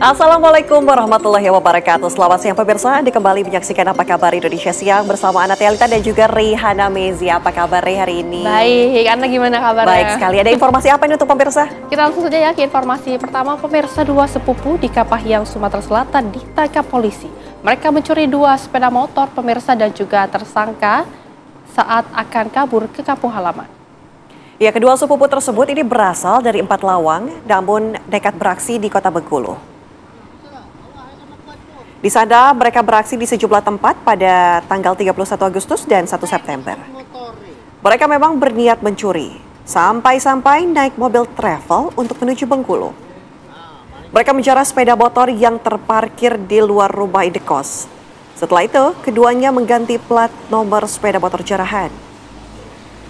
Assalamualaikum warahmatullahi wabarakatuh. Selamat siang pemirsa, Anda kembali menyaksikan Apa Kabar Indonesia Siang bersama Ana Tialita dan juga Rihana Mezi. Apa kabar hari ini? Baik, Anda gimana kabarnya? Baik sekali. Ada informasi apa ini untuk pemirsa? Kita langsung saja ya ke informasi pertama. Pemirsa, dua sepupu di Kapahyang, Sumatera Selatan ditangkap polisi. Mereka mencuri dua sepeda motor pemirsa dan juga tersangka saat akan kabur ke kampung halaman. Ya, kedua sepupu tersebut ini berasal dari Empat Lawang, namun nekat beraksi di Kota Bengkulu. Di sana mereka beraksi di sejumlah tempat pada tanggal 31 Agustus dan 1 September. Mereka memang berniat mencuri, sampai-sampai naik mobil travel untuk menuju Bengkulu. Mereka menjarah sepeda motor yang terparkir di luar rumah indekos. Setelah itu, keduanya mengganti plat nomor sepeda motor jarahan.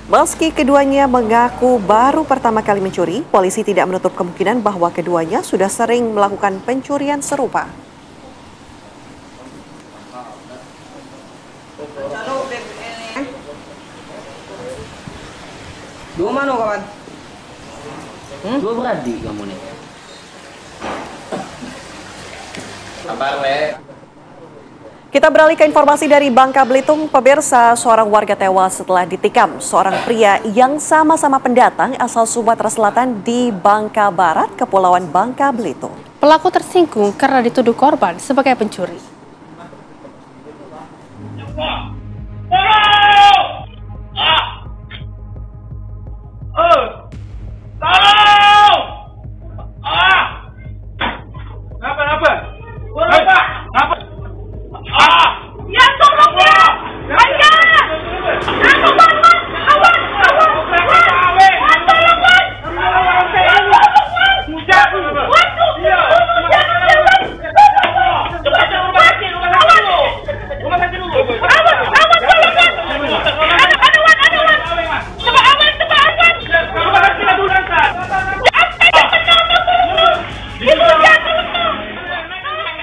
Meski keduanya mengaku baru pertama kali mencuri, polisi tidak menutup kemungkinan bahwa keduanya sudah sering melakukan pencurian serupa. Dua mana kawan? Dua beradik kamu nih. Kabar le. Kita beralih ke informasi dari Bangka Belitung. Pemirsa, seorang warga tewas setelah ditikam seorang pria yang sama-sama pendatang asal Sumatera Selatan di Bangka Barat, Kepulauan Bangka Belitung. Pelaku tersinggung karena dituduh korban sebagai pencuri.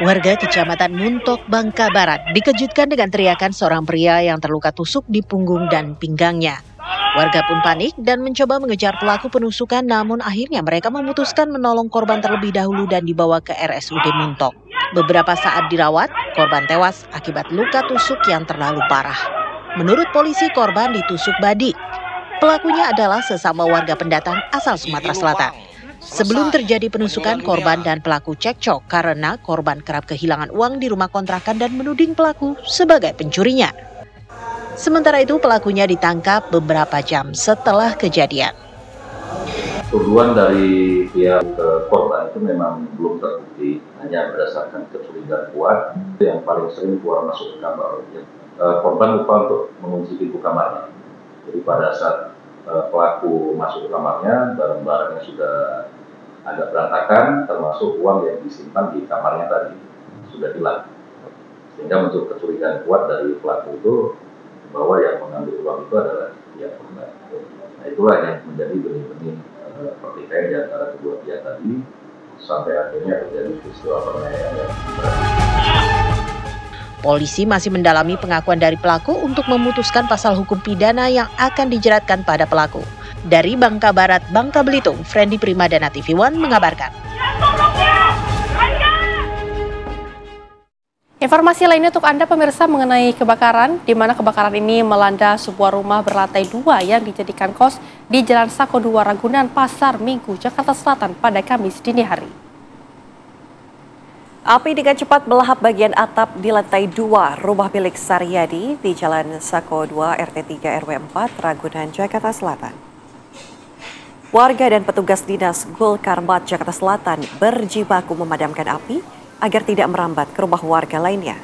Warga Kecamatan Muntok, Bangka Barat dikejutkan dengan teriakan seorang pria yang terluka tusuk di punggung dan pinggangnya. Warga pun panik dan mencoba mengejar pelaku penusukan, namun akhirnya mereka memutuskan menolong korban terlebih dahulu dan dibawa ke RSUD Muntok. Beberapa saat dirawat, korban tewas akibat luka tusuk yang terlalu parah. Menurut polisi, korban ditusuk badik. Pelakunya adalah sesama warga pendatang asal Sumatera Selatan. Sebelum terjadi penusukan, korban dan pelaku cekcok karena korban kerap kehilangan uang di rumah kontrakan dan menuding pelaku sebagai pencurinya. Sementara itu, pelakunya ditangkap beberapa jam setelah kejadian. Tuduhan dari pihak korban itu memang belum terbukti, hanya berdasarkan kecurigaan kuat yang paling sering keluar masuk ke kamar. Korban lupa untuk mengunci pintu kamarnya. Jadi pada saat pelaku masuk ke kamarnya, barang-barangnya sudah agak berantakan, termasuk uang yang disimpan di kamarnya tadi sudah hilang. Sehingga muncul kecurigaan kuat dari pelaku itu bahwa yang mengambil uang itu adalah pihak korban. Nah, itulah yang menjadi benih-benih pertikaian di antara kedua pihak tadi sampai akhirnya terjadi peristiwa penganiayaan yang berat. Polisi masih mendalami pengakuan dari pelaku untuk memutuskan pasal hukum pidana yang akan dijeratkan pada pelaku. Dari Bangka Barat, Bangka Belitung, Friendly Primadana TV One mengabarkan. Informasi lainnya untuk Anda pemirsa mengenai kebakaran, di mana kebakaran ini melanda sebuah rumah berlantai 2 yang dijadikan kos di Jalan Sako 2 Ragunan, Pasar Minggu, Jakarta Selatan pada Kamis dini hari. Api dengan cepat melahap bagian atap di lantai 2 rumah milik Saryadi di Jalan Sako 2 RT 3 RW 4 Ragunan, Jakarta Selatan. Warga dan petugas dinas Gul Karmat Jakarta Selatan berjibaku memadamkan api agar tidak merambat ke rumah warga lainnya.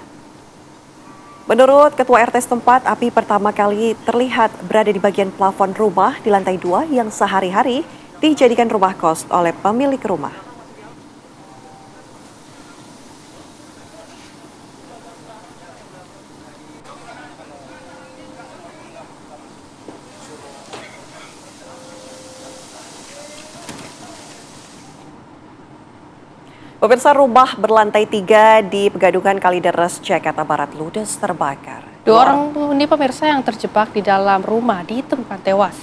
Menurut Ketua RT setempat, api pertama kali terlihat berada di bagian plafon rumah di lantai 2 yang sehari-hari dijadikan rumah kos oleh pemilik rumah. Pemirsa, rumah berlantai 3 di Pegadungan Kalideres, Jakarta Barat ludes terbakar. Dua orang penghuni pemirsa yang terjebak di dalam rumah ditemukan tewas.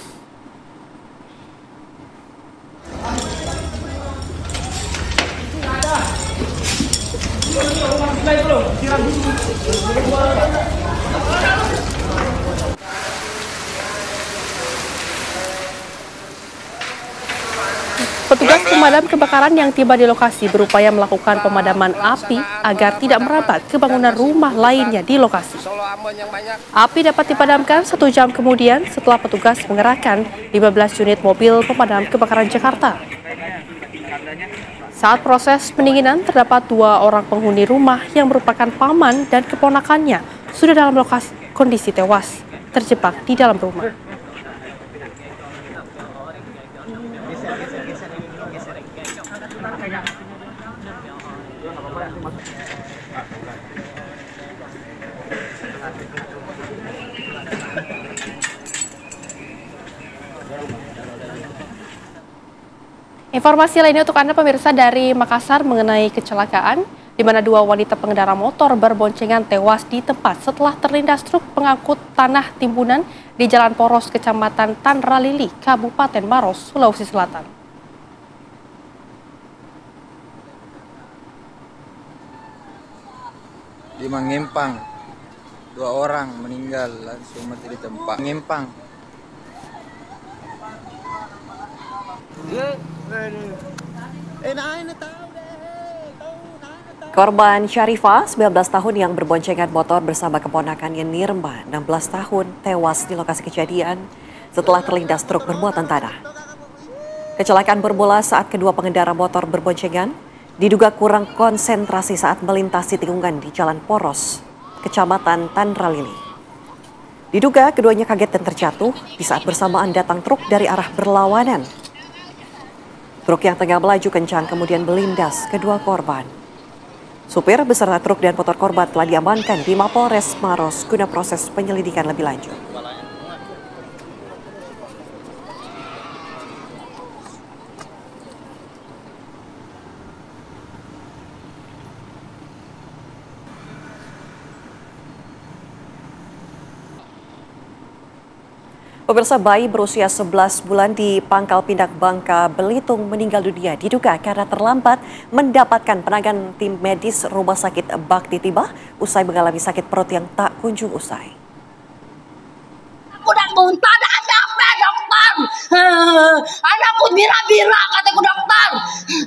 Petugas pemadam kebakaran yang tiba di lokasi berupaya melakukan pemadaman api agar tidak merambat ke bangunan rumah lainnya di lokasi. Api dapat dipadamkan 1 jam kemudian setelah petugas mengerahkan 15 unit mobil pemadam kebakaran Jakarta. Saat proses pendinginan, terdapat 2 orang penghuni rumah yang merupakan paman dan keponakannya sudah dalam lokasi kondisi tewas, terjebak di dalam rumah. Informasi lainnya untuk Anda pemirsa dari Makassar mengenai kecelakaan di mana 2 wanita pengendara motor berboncengan tewas di tempat setelah terlindas truk pengangkut tanah timbunan di Jalan Poros, Kecamatan Tanralili, Kabupaten Maros, Sulawesi Selatan. Di Mangempang, 2 orang meninggal langsung mati di tempat. Mangempang. Korban Syarifah, 19 tahun yang berboncengan motor bersama keponakannya Nirma, 16 tahun, tewas di lokasi kejadian setelah terlindas truk bermuatan tanah. Kecelakaan bermula saat kedua pengendara motor berboncengan diduga kurang konsentrasi saat melintasi tikungan di Jalan Poros, Kecamatan Tanralili. Diduga keduanya kaget dan terjatuh di saat bersamaan datang truk dari arah berlawanan. Truk yang tengah melaju kencang kemudian melindas kedua korban. Supir beserta truk dan motor korban telah diamankan di Mapolres Maros guna proses penyelidikan lebih lanjut. Pemirsa, bayi berusia 11 bulan di Pangkal Pinang, Bangka Belitung meninggal dunia diduga karena terlambat mendapatkan penanganan tim medis Rumah Sakit Bakti Timah usai mengalami sakit perut yang tak kunjung usai. Aku udah muntah, ada apa dokter? Anakku bira-bira kataku dokter.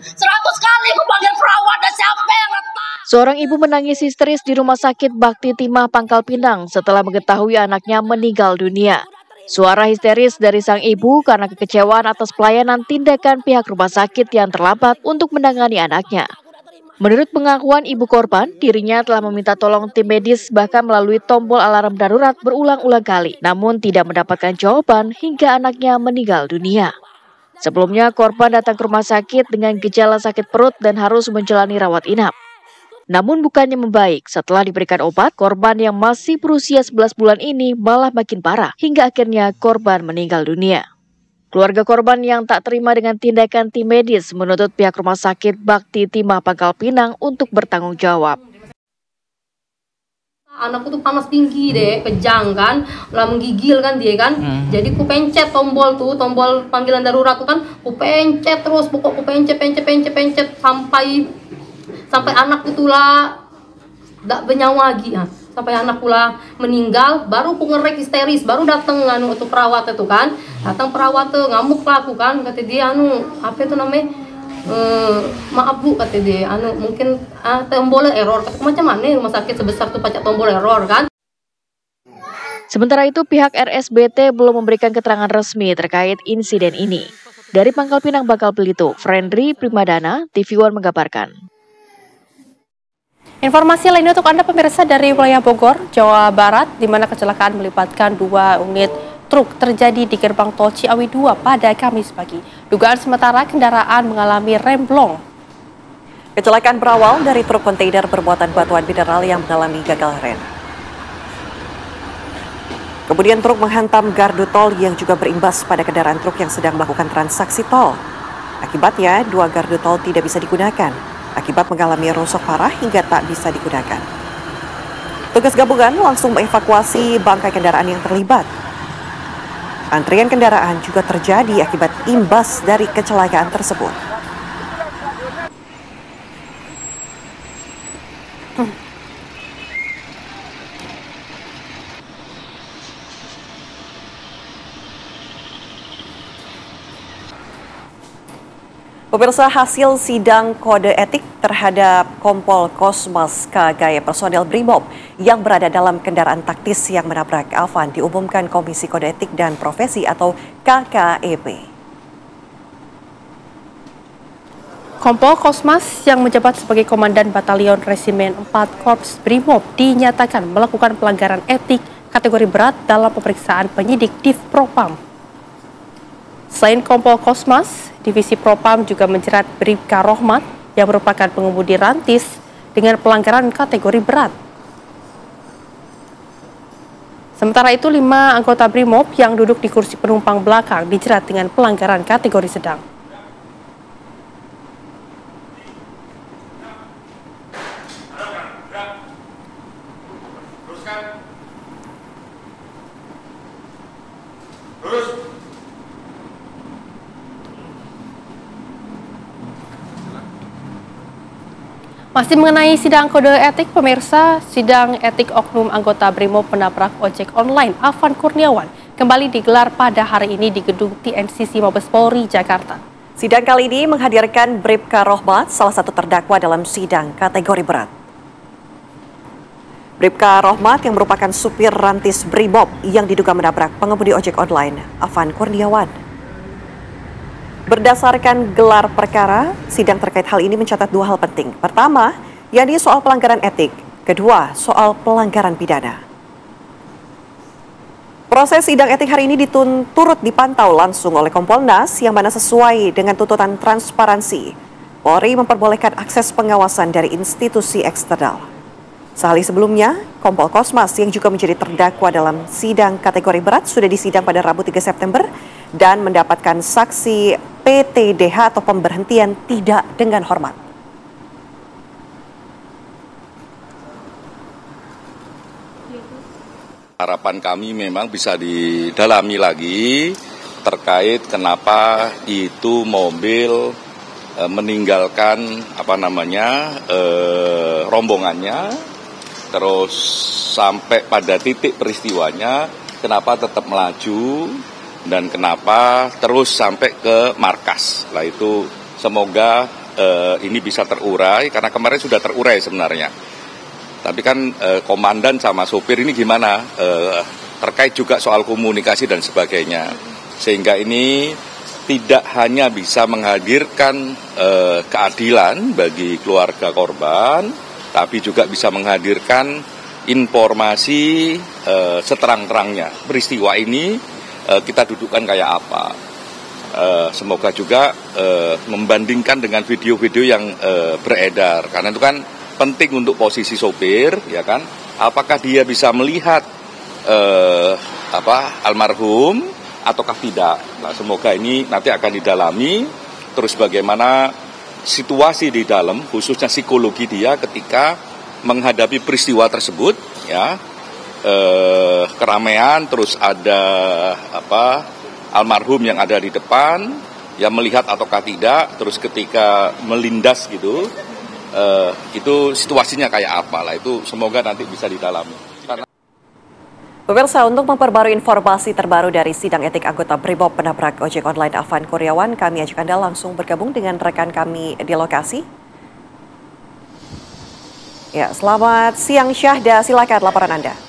100 kali aku panggil perawat dan siapa yang letak? Seorang ibu menangis histeris di Rumah Sakit Bakti Timah Pangkal Pinang setelah mengetahui anaknya meninggal dunia. Suara histeris dari sang ibu karena kekecewaan atas pelayanan tindakan pihak rumah sakit yang terlambat untuk menangani anaknya. Menurut pengakuan ibu korban, dirinya telah meminta tolong tim medis bahkan melalui tombol alarm darurat berulang-ulang kali, namun tidak mendapatkan jawaban hingga anaknya meninggal dunia. Sebelumnya, korban datang ke rumah sakit dengan gejala sakit perut dan harus menjalani rawat inap. Namun bukannya membaik, setelah diberikan obat, korban yang masih berusia 11 bulan ini malah makin parah, hingga akhirnya korban meninggal dunia. Keluarga korban yang tak terima dengan tindakan tim medis menuntut pihak Rumah Sakit Bakti Timah Pangkal Pinang untuk bertanggung jawab. Anakku tuh panas tinggi deh, kejang kan, lah menggigil kan dia kan. Jadi ku pencet tombol tombol panggilan darurat tuh kan, ku pencet terus, pokok ku pencet sampai anak itu lah tak bernyawa lagi ya. Sampai anak pula meninggal, baru ku ngerek histeris, baru datang itu perawat itu kan. Datang perawat tuh ngamuk lah aku kan, kata dia apa itu namanya? Maaf bu, kata dia, mungkin tombol error. Kata macam mana rumah sakit sebesar tuh pacak tombol error kan? Sementara itu pihak RSBT belum memberikan keterangan resmi terkait insiden ini. Dari Pangkal Pinang, Bangka Belitung, Friendly Primadana, TV One mengabarkan. Informasi lainnya untuk Anda pemirsa dari wilayah Bogor, Jawa Barat, di mana kecelakaan melibatkan 2 unit truk terjadi di gerbang tol Ciawi 2 pada Kamis pagi. Dugaan sementara kendaraan mengalami remblong. Kecelakaan berawal dari truk kontainer bermuatan batuan mineral yang mengalami gagal rem. Kemudian truk menghantam gardu tol yang juga berimbas pada kendaraan truk yang sedang melakukan transaksi tol. Akibatnya, 2 gardu tol tidak bisa digunakan. Akibat mengalami rusak parah hingga tak bisa digunakan. Tugas gabungan langsung mengevakuasi bangkai kendaraan yang terlibat. Antrian kendaraan juga terjadi akibat imbas dari kecelakaan tersebut. Pemirsa, hasil sidang kode etik terhadap Kompol Kosmas K. personel Brimob yang berada dalam kendaraan taktis yang menabrak Alvan diumumkan Komisi Kode Etik dan Profesi atau KKEP. Kompol Kosmas yang menjabat sebagai Komandan Batalion Resimen 4 Korps Brimob dinyatakan melakukan pelanggaran etik kategori berat dalam pemeriksaan penyidik Div Propam. Selain Kompol Kosmas, Divisi Propam juga menjerat Bribka Rohmat yang merupakan pengemudi rantis dengan pelanggaran kategori berat. Sementara itu, 5 anggota Brimob yang duduk di kursi penumpang belakang dijerat dengan pelanggaran kategori sedang. Masih mengenai sidang kode etik, pemirsa, sidang etik oknum anggota Brimob penabrak ojek online Afan Kurniawan kembali digelar pada hari ini di gedung TNCC Mabes Polri, Jakarta. Sidang kali ini menghadirkan Bribka Rohmat, salah satu terdakwa dalam sidang kategori berat. Bribka Rohmat yang merupakan supir rantis Brimob yang diduga menabrak pengemudi ojek online Afan Kurniawan. Berdasarkan gelar perkara, sidang terkait hal ini mencatat 2 hal penting. Pertama, yakni soal pelanggaran etik. Kedua, soal pelanggaran pidana. Proses sidang etik hari ini turut dipantau langsung oleh Kompolnas yang mana sesuai dengan tuntutan transparansi. Polri memperbolehkan akses pengawasan dari institusi eksternal. Sehari sebelumnya, Kompol Kosmas yang juga menjadi terdakwa dalam sidang kategori berat sudah disidang pada Rabu 3 September dan mendapatkan saksi PTDH atau pemberhentian tidak dengan hormat. Harapan kami memang bisa didalami lagi terkait kenapa itu mobil meninggalkan rombongannya, terus sampai pada titik peristiwanya kenapa tetap melaju dan kenapa terus sampai ke markas. Lah itu semoga ini bisa terurai karena kemarin sudah terurai sebenarnya. Tapi kan komandan sama sopir ini gimana terkait juga soal komunikasi dan sebagainya. Sehingga ini tidak hanya bisa menghadirkan keadilan bagi keluarga korban, tapi juga bisa menghadirkan informasi seterang-terangnya. Peristiwa ini kita dudukkan kayak apa. Semoga juga membandingkan dengan video-video yang beredar. Karena itu kan penting untuk posisi sopir, ya kan? Apakah dia bisa melihat almarhum ataukah tidak? Nah, semoga ini nanti akan didalami. Terus bagaimana situasi di dalam, khususnya psikologi dia ketika menghadapi peristiwa tersebut, ya. Keramaian, terus ada almarhum yang ada di depan yang melihat ataukah tidak, terus ketika melindas gitu, itu situasinya kayak apa lah, itu semoga nanti bisa didalami. Pemirsa, untuk memperbarui informasi terbaru dari sidang etik anggota Brimob penabrak ojek online Afan Kurniawan, kami ajak Anda langsung bergabung dengan rekan kami di lokasi. Ya, selamat siang Syahda, silakan laporan Anda.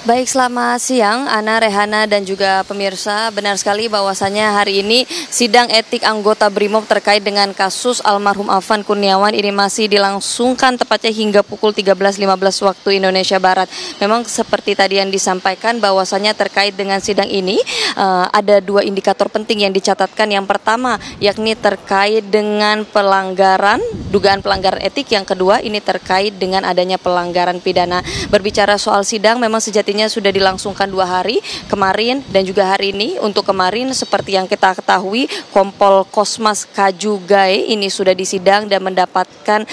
Baik, selamat siang Ana, Rehana, dan juga pemirsa. Benar sekali bahwasannya hari ini sidang etik anggota Brimob terkait dengan kasus almarhum Afan Kurniawan ini masih dilangsungkan tepatnya hingga pukul 13.15 waktu Indonesia Barat. Memang seperti tadi yang disampaikan bahwasannya terkait dengan sidang ini ada 2 indikator penting yang dicatatkan. Yang pertama yakni terkait dengan dugaan pelanggaran etik. Yang kedua ini terkait dengan adanya pelanggaran pidana. Berbicara soal sidang, memang sejatinya sudah dilangsungkan 2 hari, kemarin dan juga hari ini. Untuk kemarin seperti yang kita ketahui, Kompol Kosmas K. ini sudah disidang dan mendapatkan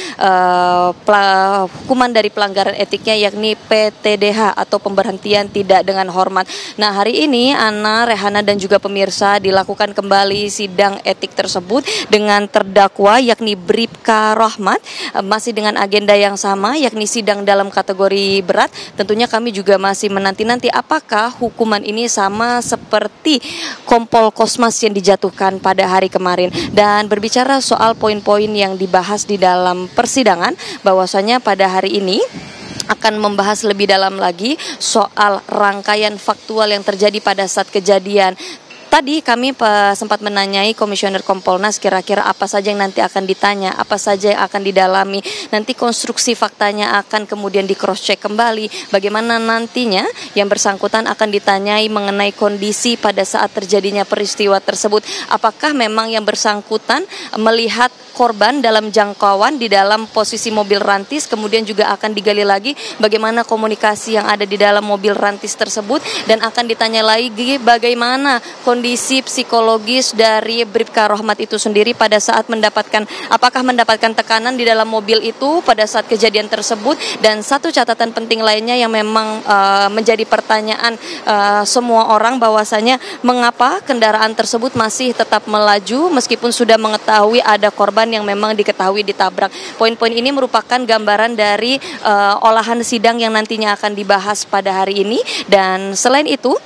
hukuman dari pelanggaran etiknya yakni PTDH atau pemberhentian tidak dengan hormat. Nah, hari ini Ana, Rehana, dan juga pemirsa dilakukan kembali sidang etik tersebut dengan terdakwa yakni Bribka Rohmat, masih dengan agenda yang sama yakni sidang dalam kategori berat. Tentunya kami juga masih menanti-nanti apakah hukuman ini sama seperti Kompol Kosmas yang dijatuhkan pada hari kemarin. Dan berbicara soal poin-poin yang dibahas di dalam persidangan, bahwasanya pada hari ini akan membahas lebih dalam lagi soal rangkaian faktual yang terjadi pada saat kejadian. Tadi kami sempat menanyai Komisioner Kompolnas kira-kira apa saja yang nanti akan ditanya, apa saja yang akan didalami, nanti konstruksi faktanya akan kemudian di cross check kembali, bagaimana nantinya yang bersangkutan akan ditanyai mengenai kondisi pada saat terjadinya peristiwa tersebut, apakah memang yang bersangkutan melihat korban dalam jangkauan di dalam posisi mobil rantis, kemudian juga akan digali lagi bagaimana komunikasi yang ada di dalam mobil rantis tersebut, dan akan ditanya lagi bagaimana kondisi psikologis dari Bribka Rohmat itu sendiri pada saat apakah mendapatkan tekanan di dalam mobil itu pada saat kejadian tersebut. Dan satu catatan penting lainnya yang memang menjadi pertanyaan semua orang, bahwasanya mengapa kendaraan tersebut masih tetap melaju meskipun sudah mengetahui ada korban yang memang diketahui ditabrak. Poin-poin ini merupakan gambaran dari olahan sidang yang nantinya akan dibahas pada hari ini. Dan selain itu,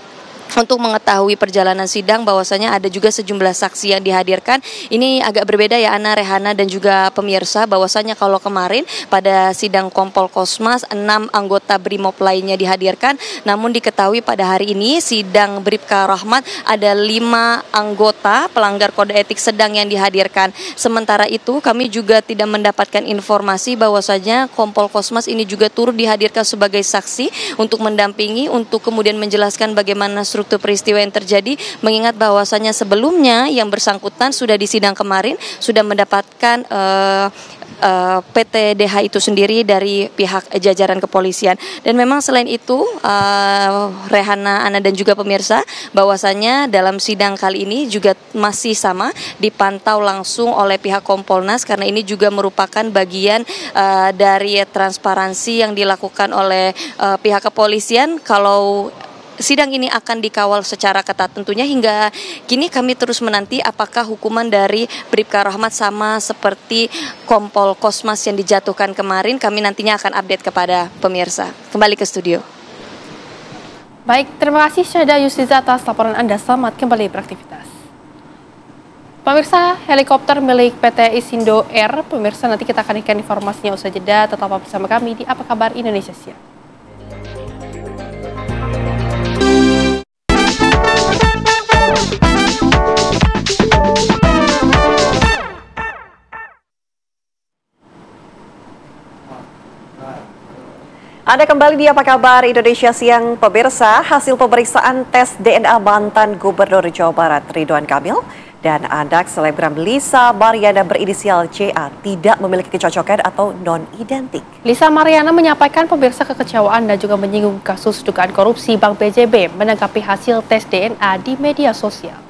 untuk mengetahui perjalanan sidang, bahwasanya ada juga sejumlah saksi yang dihadirkan. Ini agak berbeda ya Ana, Rehana dan juga pemirsa, bahwasanya kalau kemarin pada sidang Kompol Kosmas 6 anggota Brimob lainnya dihadirkan, namun diketahui pada hari ini sidang Bribka Rohmat ada 5 anggota pelanggar kode etik sedang yang dihadirkan. Sementara itu kami juga tidak mendapatkan informasi bahwasanya Kompol Kosmas ini juga turut dihadirkan sebagai saksi untuk mendampingi, untuk kemudian menjelaskan bagaimana struktur peristiwa yang terjadi, mengingat bahwasanya sebelumnya yang bersangkutan sudah di sidang kemarin sudah mendapatkan PTDH itu sendiri dari pihak jajaran kepolisian. Dan memang selain itu Rehana, Ana dan juga pemirsa, bahwasanya dalam sidang kali ini juga masih sama dipantau langsung oleh pihak Kompolnas, karena ini juga merupakan bagian dari transparansi yang dilakukan oleh pihak kepolisian. Kalau sidang ini akan dikawal secara ketat tentunya. Hingga kini kami terus menanti apakah hukuman dari Bribka Rohmat sama seperti Kompol Kosmas yang dijatuhkan kemarin. Kami nantinya akan update kepada pemirsa. Kembali ke studio. Baik, terima kasih Syahda Yustiza atas laporan Anda. Selamat kembali beraktivitas. Pemirsa, helikopter milik PT Isindo Air, pemirsa nanti kita akan ikan informasinya usai jeda. Tetap bersama kami di Apa Kabar Indonesia Siang. Anda kembali di Apa Kabar Indonesia Siang, pemirsa. Hasil pemeriksaan tes DNA mantan Gubernur Jawa Barat Ridwan Kamil dan anak selebgram Lisa Mariana berinisial CA tidak memiliki kecocokan atau non-identik. Lisa Mariana menyampaikan pemirsa kekecewaan dan juga menyinggung kasus dugaan korupsi Bank BJB menanggapi hasil tes DNA di media sosial.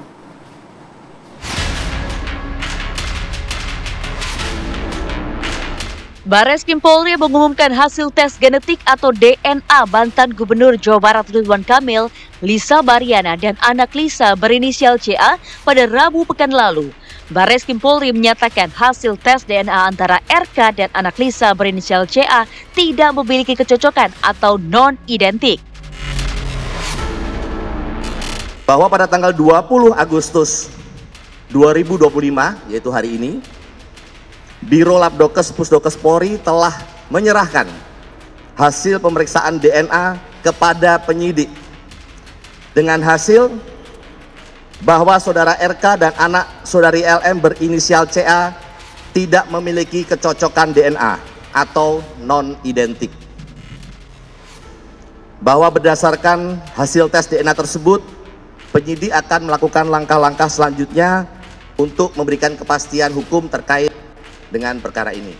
Barreskrim Polri mengumumkan hasil tes genetik atau DNA mantan Gubernur Jawa Barat Ridwan Kamil, Lisa Mariana dan anak Lisa berinisial CA pada Rabu pekan lalu. Barreskrim Polri menyatakan hasil tes DNA antara RK dan anak Lisa berinisial CA tidak memiliki kecocokan atau non-identik. Bahwa pada tanggal 20 Agustus 2025, yaitu hari ini, Biro Labdokes Pusdokes Polri telah menyerahkan hasil pemeriksaan DNA kepada penyidik dengan hasil bahwa saudara RK dan anak saudari LM berinisial CA tidak memiliki kecocokan DNA atau non-identik. Bahwa berdasarkan hasil tes DNA tersebut, penyidik akan melakukan langkah-langkah selanjutnya untuk memberikan kepastian hukum terkait dengan perkara ini.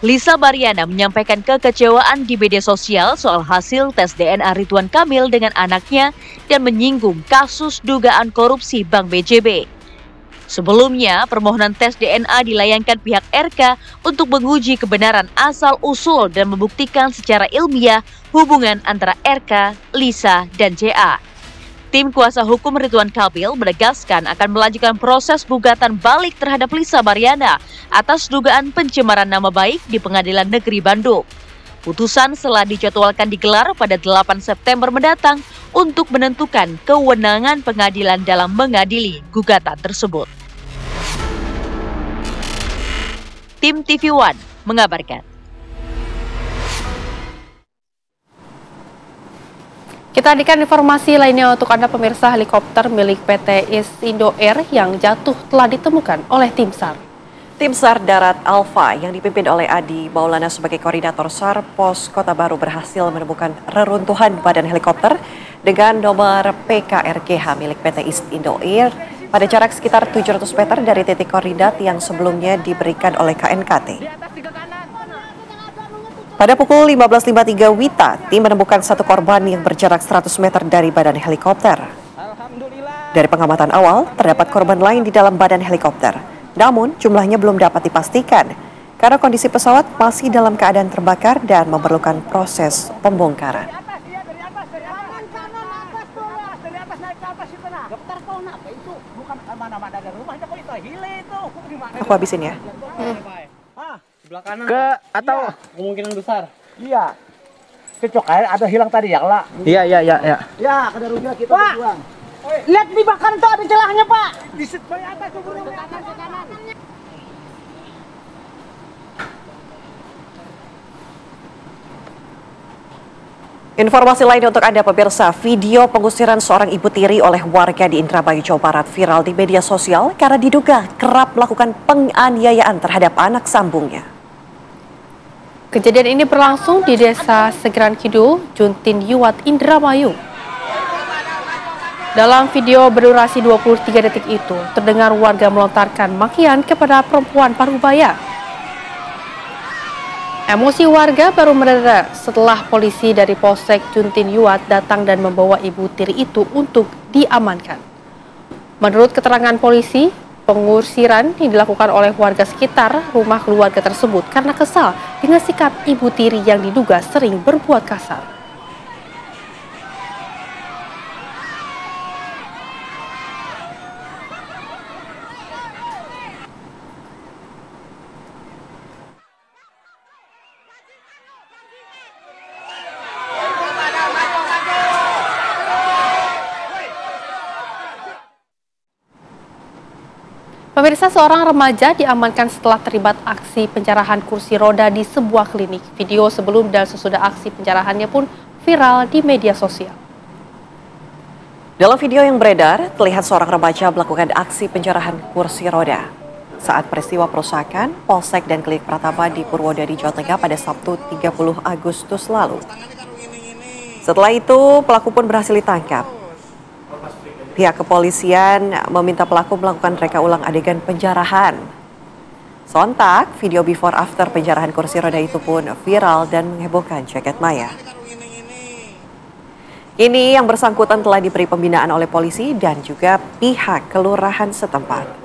Lisa Mariana menyampaikan kekecewaan di media sosial soal hasil tes DNA Ridwan Kamil dengan anaknya dan menyinggung kasus dugaan korupsi Bank BJB. Sebelumnya, permohonan tes DNA dilayangkan pihak RK untuk menguji kebenaran asal-usul dan membuktikan secara ilmiah hubungan antara RK, Lisa, dan CA. Tim kuasa hukum Ridwan Kamil menegaskan akan melanjutkan proses gugatan balik terhadap Lisa Mariana atas dugaan pencemaran nama baik di Pengadilan Negeri Bandung. Putusan telah dijadwalkan digelar pada 8 September mendatang untuk menentukan kewenangan pengadilan dalam mengadili gugatan tersebut. Tim TV One mengabarkan. Kita hadirkan informasi lainnya untuk Anda pemirsa. Helikopter milik PT Indo Air yang jatuh telah ditemukan oleh tim SAR. Tim SAR Darat Alfa yang dipimpin oleh Adi Maulana sebagai koordinator SAR Pos Kota Baru berhasil menemukan reruntuhan badan helikopter dengan nomor PKRGH milik PT Indo Air pada jarak sekitar 700 meter dari titik koordinat yang sebelumnya diberikan oleh KNKT. Pada pukul 15.53 WITA, tim menemukan satu korban yang berjarak 100 meter dari badan helikopter. Dari pengamatan awal, terdapat korban lain di dalam badan helikopter. Namun, jumlahnya belum dapat dipastikan karena kondisi pesawat masih dalam keadaan terbakar dan memerlukan proses pembongkaran. Aku habisin ya. Sebelah kanan ke atau ya, kemungkinan besar. Iya. Cocok ada hilang tadi ya, lah. Iya. Ya, ada ruginya kita buang. Lihat di bak kanan tuh ada celahnya, Pak. Di atas tuh burung ke kanan. Informasi lain untuk Anda pemirsa, video pengusiran seorang ibu tiri oleh warga di Indramayu, Jawa Barat viral di media sosial karena diduga kerap melakukan penganiayaan terhadap anak sambungnya. Kejadian ini berlangsung di Desa Segeran Kidul, Juntin Yuwat, Indramayu. Dalam video berdurasi 23 detik itu, terdengar warga melontarkan makian kepada perempuan parubaya. Emosi warga baru mereda setelah polisi dari Polsek Juntin Yuwat datang dan membawa ibu tiri itu untuk diamankan. Menurut keterangan polisi, pengusiran yang dilakukan oleh warga sekitar rumah keluarga tersebut karena kesal dengan sikap ibu tiri yang diduga sering berbuat kasar. Pemirsa, seorang remaja diamankan setelah terlibat aksi pencerahan kursi roda di sebuah klinik. Video sebelum dan sesudah aksi pencerahannya pun viral di media sosial. Dalam video yang beredar, terlihat seorang remaja melakukan aksi pencerahan kursi roda. Saat peristiwa perusakan, Polsek dan Klinik Pratama di Purwodadi, Jawa Tengah pada Sabtu 30 Agustus lalu. Setelah itu, pelaku pun berhasil ditangkap. Pihak kepolisian meminta pelaku melakukan reka ulang adegan penjarahan. Sontak, video before after penjarahan kursi roda itu pun viral dan menghebohkan jagat maya. Ini yang bersangkutan telah diberi pembinaan oleh polisi dan juga pihak kelurahan setempat.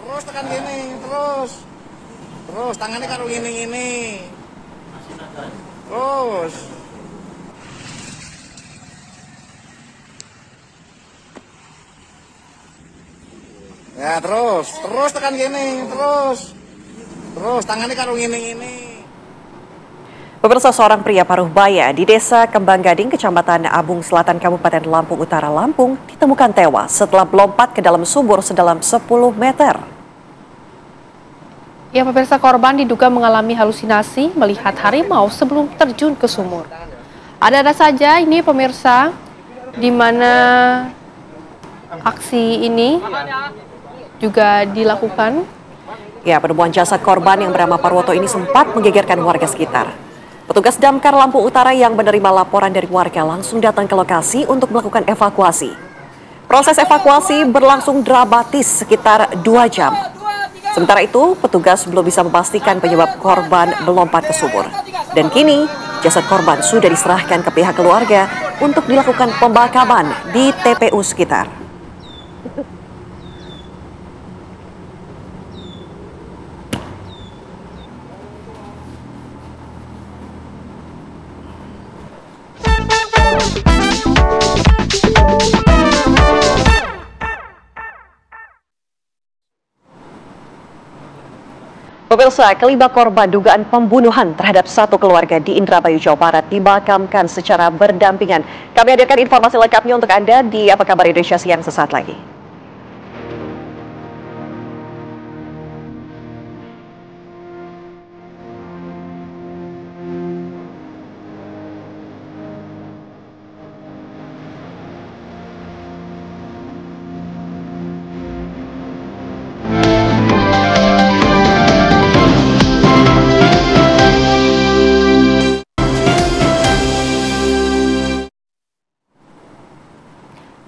Terus tekan gini, terus tangannya karo gini, terus. Ya terus tekan gini, terus tangannya karo gini. Pemirsa, seorang pria paruh baya di Desa Kembang Gading, Kecamatan Abung Selatan, Kabupaten Lampung Utara, Lampung, ditemukan tewas setelah melompat ke dalam sumur sedalam 10 meter. Ya, pemirsa, korban diduga mengalami halusinasi melihat harimau sebelum terjun ke sumur. Ada saja ini pemirsa, di mana aksi ini juga dilakukan. Ya, penemuan jasad korban yang bernama Parwoto ini sempat menggegerkan warga sekitar. Petugas Damkar Lampung Utara yang menerima laporan dari warga langsung datang ke lokasi untuk melakukan evakuasi. Proses evakuasi berlangsung dramatis sekitar 2 jam. Sementara itu, petugas belum bisa memastikan penyebab korban melompat ke sumur. Dan kini, jasad korban sudah diserahkan ke pihak keluarga untuk dilakukan pemakaman di TPU sekitar. Pemirsa, kelima korban dugaan pembunuhan terhadap satu keluarga di Indramayu, Jawa Barat dimakamkan secara berdampingan. Kami hadirkan informasi lengkapnya untuk Anda di Apa Kabar Indonesia Siang sesaat lagi.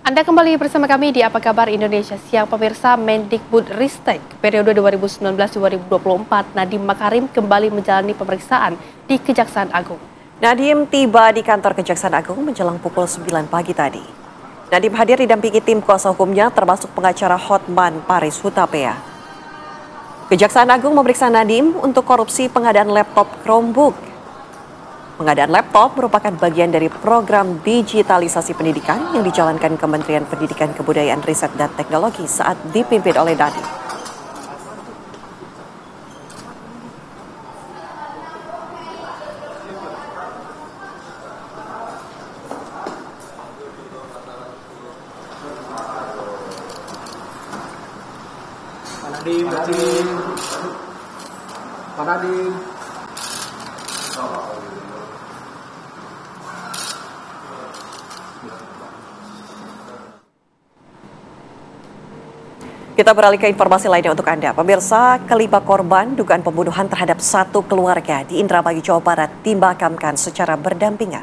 Anda kembali bersama kami di Apa Kabar Indonesia Siang. Pemirsa, Mendikbudristek periode 2019-2024 Nadiem Makarim kembali menjalani pemeriksaan di Kejaksaan Agung. Nadiem tiba di kantor Kejaksaan Agung menjelang pukul 9 pagi tadi. Nadiem hadir didampingi tim kuasa hukumnya termasuk pengacara Hotman Paris Hutapea. Kejaksaan Agung memeriksa Nadiem untuk korupsi pengadaan laptop Chromebook. Pengadaan laptop merupakan bagian dari program digitalisasi pendidikan yang dijalankan Kementerian Pendidikan Kebudayaan Riset dan Teknologi saat dipimpin oleh Nadiem. Pak Nadiem. Kita beralih ke informasi lainnya untuk Anda. Pemirsa, kelima korban dugaan pembunuhan terhadap satu keluarga di Indramayu, Jawa Barat dimakamkan secara berdampingan.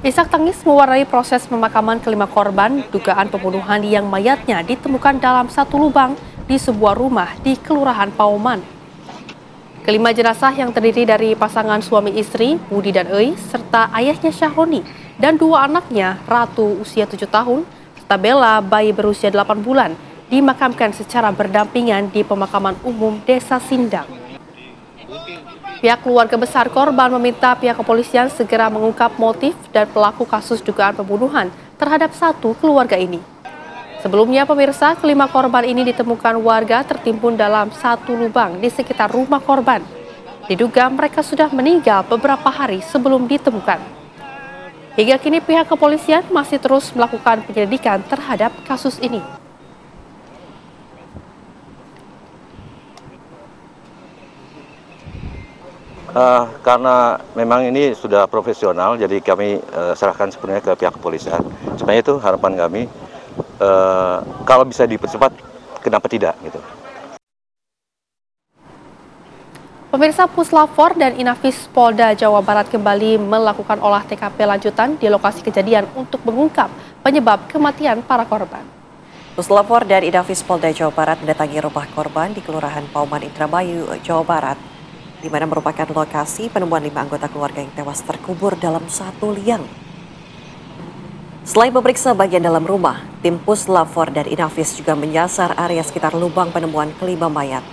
Isak tangis mewarnai proses pemakaman kelima korban dugaan pembunuhan yang mayatnya ditemukan dalam satu lubang di sebuah rumah di Kelurahan Pauman. Kelima jenazah yang terdiri dari pasangan suami istri, Budi dan Ei, serta ayahnya Syahroni, dan dua anaknya, Ratu usia 7 tahun, serta Bella bayi berusia 8 bulan, dimakamkan secara berdampingan di pemakaman umum Desa Sindang. Pihak keluarga besar korban meminta pihak kepolisian segera mengungkap motif dan pelaku kasus dugaan pembunuhan terhadap satu keluarga ini. Sebelumnya, pemirsa, kelima korban ini ditemukan warga tertimbun dalam satu lubang di sekitar rumah korban. Diduga mereka sudah meninggal beberapa hari sebelum ditemukan. Hingga kini pihak kepolisian masih terus melakukan penyelidikan terhadap kasus ini. Karena memang ini sudah profesional, jadi kami serahkan sepenuhnya ke pihak kepolisian. Sebenarnya itu harapan kami, kalau bisa dipercepat, kenapa tidak gitu. Pemirsa, Puslapfor dan Inafis Polda Jawa Barat kembali melakukan olah TKP lanjutan di lokasi kejadian untuk mengungkap penyebab kematian para korban. Puslapfor dan Inafis Polda Jawa Barat mendatangi rumah korban di Kelurahan Pauman, Indramayu, Jawa Barat, di mana merupakan lokasi penemuan 5 anggota keluarga yang tewas terkubur dalam satu liang. Selain memeriksa bagian dalam rumah, tim Puslapfor dan Inafis juga menyasar area sekitar lubang penemuan kelima mayat.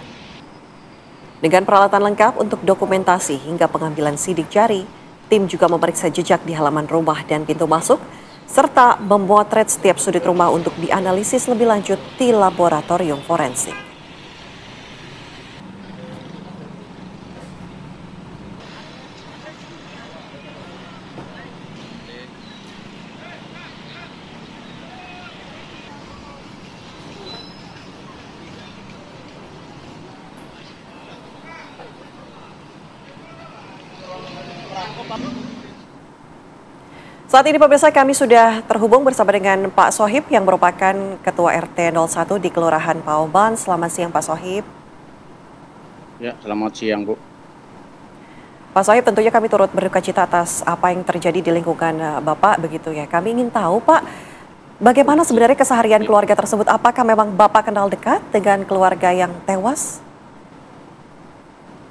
Dengan peralatan lengkap untuk dokumentasi hingga pengambilan sidik jari, tim juga memeriksa jejak di halaman rumah dan pintu masuk, serta memotret setiap sudut rumah untuk dianalisis lebih lanjut di laboratorium forensik. Saat ini pemirsa, kami sudah terhubung bersama dengan Pak Sohib yang merupakan Ketua RT 01 di Kelurahan Pauman. Selamat siang Pak Sohib. Ya, selamat siang Bu. Pak Sohib, tentunya kami turut berduka cita atas apa yang terjadi di lingkungan Bapak begitu ya. Kami ingin tahu Pak, bagaimana sebenarnya keseharian keluarga tersebut? Apakah memang Bapak kenal dekat dengan keluarga yang tewas?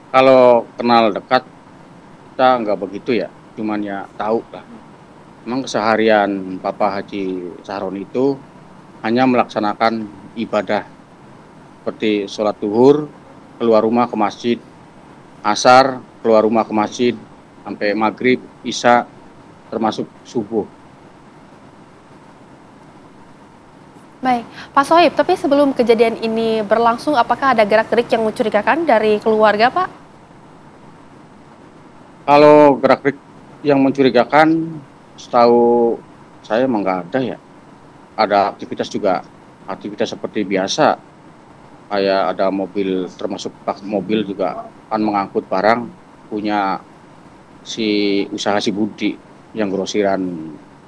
Kalau kenal dekat, kita nggak begitu ya, cuman ya tahu lah. Memang keseharian Bapak Haji Syahroni itu hanya melaksanakan ibadah seperti sholat zuhur, keluar rumah ke masjid, asar, keluar rumah ke masjid, sampai maghrib, isya, termasuk subuh. Baik, Pak Sohib, tapi sebelum kejadian ini berlangsung, apakah ada gerak-gerik yang mencurigakan dari keluarga, Pak? Kalau gerak-gerik yang mencurigakan, setahu saya emang nggak ada ya. Ada aktivitas juga, aktivitas seperti biasa. Kayak ada mobil, termasuk bak mobil juga kan mengangkut barang punya si usaha si Budi yang grosiran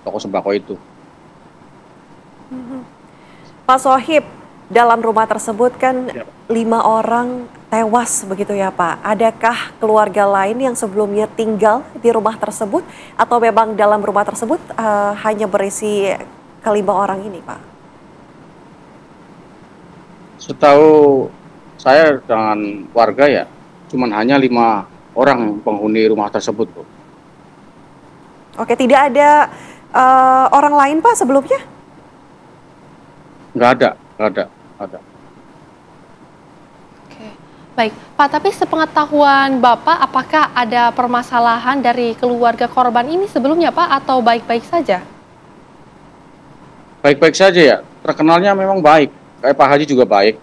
toko sembako itu. Pak Sohib, dalam rumah tersebut kan 5 orang tewas begitu ya Pak. Adakah keluarga lain yang sebelumnya tinggal di rumah tersebut atau memang dalam rumah tersebut hanya berisi ke-5 orang ini Pak? Setahu saya dengan warga ya, cuman hanya 5 orang penghuni rumah tersebut, Bu. Oke, tidak ada orang lain Pak sebelumnya? Nggak ada. Oke, baik. Pak, tapi sepengetahuan Bapak, apakah ada permasalahan dari keluarga korban ini sebelumnya Pak, atau baik-baik saja? Baik-baik saja ya, terkenalnya memang baik. Kayak Pak Haji juga baik,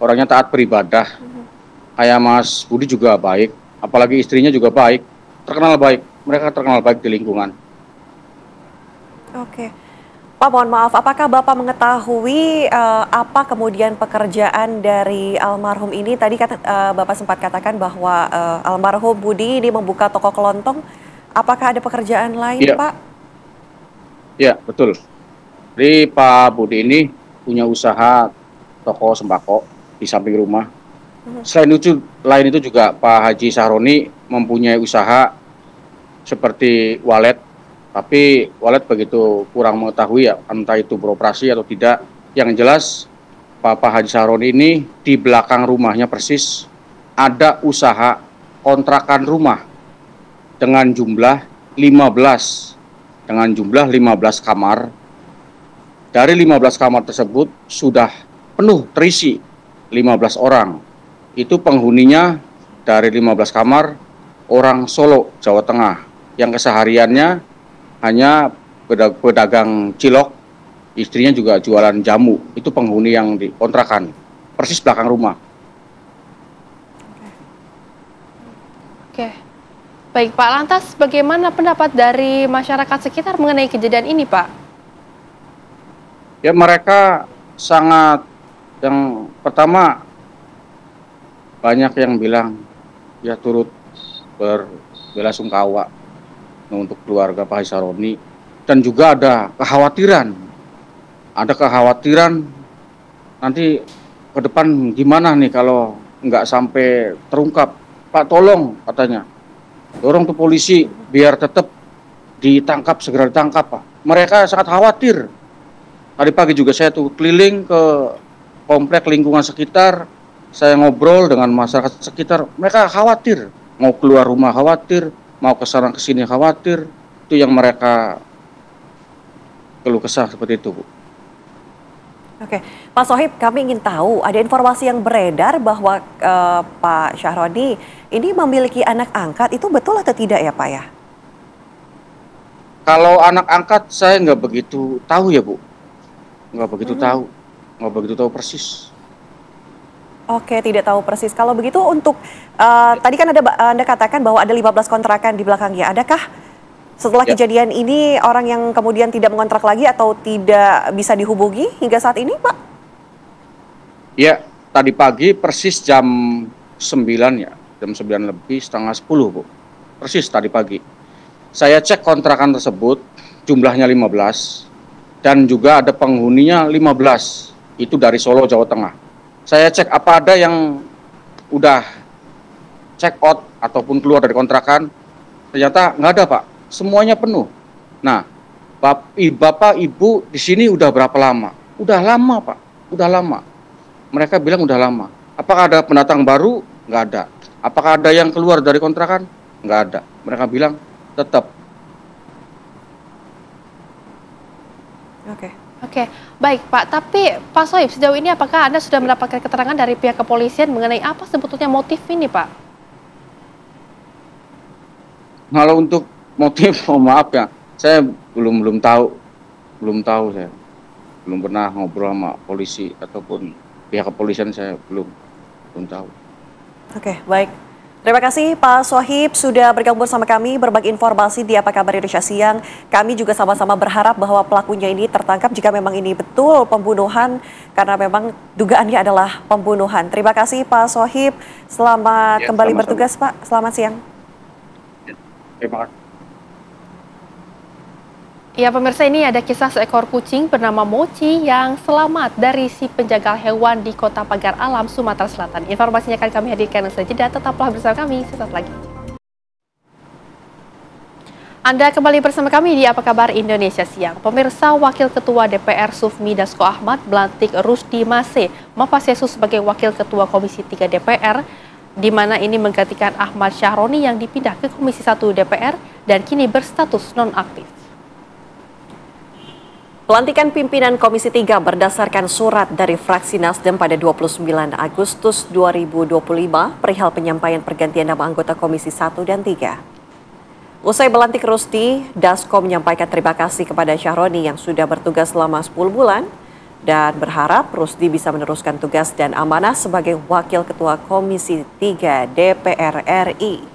orangnya taat beribadah. Kayak Mas Budi juga baik, apalagi istrinya juga baik, terkenal baik. Mereka terkenal baik di lingkungan. Oke. Pak, mohon maaf, apakah Bapak mengetahui apa kemudian pekerjaan dari almarhum ini? Tadi Bapak sempat katakan bahwa almarhum Budi ini membuka toko kelontong. Apakah ada pekerjaan lain, Ya. Pak? Ya, betul. Jadi Pak Budi ini punya usaha toko sembako di samping rumah. Selain itu, lain itu juga Pak Haji Sahroni mempunyai usaha seperti walet. Tapi walet begitu kurang mengetahui ya, entah itu beroperasi atau tidak. Yang jelas, Pak Haji Sahroni ini di belakang rumahnya persis ada usaha kontrakan rumah dengan jumlah 15 kamar. Dari 15 kamar tersebut sudah penuh terisi 15 orang. Itu penghuninya dari 15 kamar orang Solo, Jawa Tengah, yang kesehariannya hanya pedagang cilok, istrinya juga jualan jamu. Itu penghuni yang dikontrakan, persis belakang rumah. Oke, baik Pak. Lantas bagaimana pendapat dari masyarakat sekitar mengenai kejadian ini Pak? Ya mereka sangat, yang pertama banyak yang bilang ya turut berbelasungkawa untuk keluarga Pak Haji Sahroni, dan juga ada kekhawatiran nanti ke depan gimana nih kalau nggak sampai terungkap. Pak, tolong katanya dorong tuh polisi biar tetap ditangkap, segera ditangkap Pak. Mereka sangat khawatir. Tadi pagi juga saya tuh keliling ke komplek lingkungan sekitar, saya ngobrol dengan masyarakat sekitar, mereka khawatir, mau keluar rumah khawatir, mau ke sana ke sini khawatir. Itu yang mereka keluh kesah seperti itu, Bu. Oke, Pak Sohib, kami ingin tahu, ada informasi yang beredar bahwa Pak Sahroni ini memiliki anak angkat, itu betul atau tidak ya Pak ya? Kalau anak angkat saya nggak begitu tahu ya Bu, nggak begitu tahu persis. Oke, tidak tahu persis. Kalau begitu untuk tadi kan Anda katakan bahwa ada 15 kontrakan di belakangnya. Adakah setelah kejadian ini orang yang kemudian tidak mengontrak lagi atau tidak bisa dihubungi hingga saat ini, Pak? Ya, tadi pagi persis jam 9 ya, jam 9 lebih setengah 10, Bu. Persis tadi pagi. Saya cek kontrakan tersebut, jumlahnya 15 dan juga ada penghuninya 15. Itu dari Solo, Jawa Tengah. Saya cek apa ada yang udah check out ataupun keluar dari kontrakan, ternyata nggak ada Pak, semuanya penuh. Nah, Bapak Ibu di sini udah berapa lama? Udah lama Pak, udah lama. Mereka bilang udah lama. Apakah ada pendatang baru? Nggak ada. Apakah ada yang keluar dari kontrakan? Nggak ada. Mereka bilang tetap. Oke, baik Pak. Tapi Pak Sohib, sejauh ini apakah Anda sudah mendapatkan keterangan dari pihak kepolisian mengenai apa sebetulnya motif ini, Pak? Kalau untuk motif, mohon maaf ya, saya belum tahu saya. belum pernah ngobrol sama polisi ataupun pihak kepolisian, saya belum tahu. Oke, baik. Terima kasih Pak Sohib sudah bergabung bersama kami berbagi informasi di Apa Kabar Indonesia Siang. Kami juga sama-sama berharap bahwa pelakunya ini tertangkap jika memang ini betul pembunuhan, karena memang dugaannya adalah pembunuhan. Terima kasih Pak Sohib. Selamat kembali bertugas Pak. Selamat siang. Terima kasih. Ya pemirsa, ini ada kisah seekor kucing bernama Mochi yang selamat dari si penjagal hewan di Kota Pagar Alam, Sumatera Selatan. Informasinya akan kami hadirkan saja, tetaplah bersama kami sesaat lagi. Anda kembali bersama kami di Apa Kabar Indonesia Siang. Pemirsa, Wakil Ketua DPR Sufmi Dasko Ahmad melantik Rusdi Mase Mapasyesu sebagai Wakil Ketua Komisi 3 DPR, di mana ini menggantikan Ahmad Syahroni yang dipindah ke Komisi 1 DPR dan kini berstatus nonaktif. Pelantikan pimpinan Komisi 3 berdasarkan surat dari fraksi Nasdem pada 29 Agustus 2025 perihal penyampaian pergantian nama anggota Komisi 1 dan 3. Usai melantik Rusdi, Dasko menyampaikan terima kasih kepada Syahroni yang sudah bertugas selama 10 bulan dan berharap Rusdi bisa meneruskan tugas dan amanah sebagai Wakil Ketua Komisi 3 DPR RI.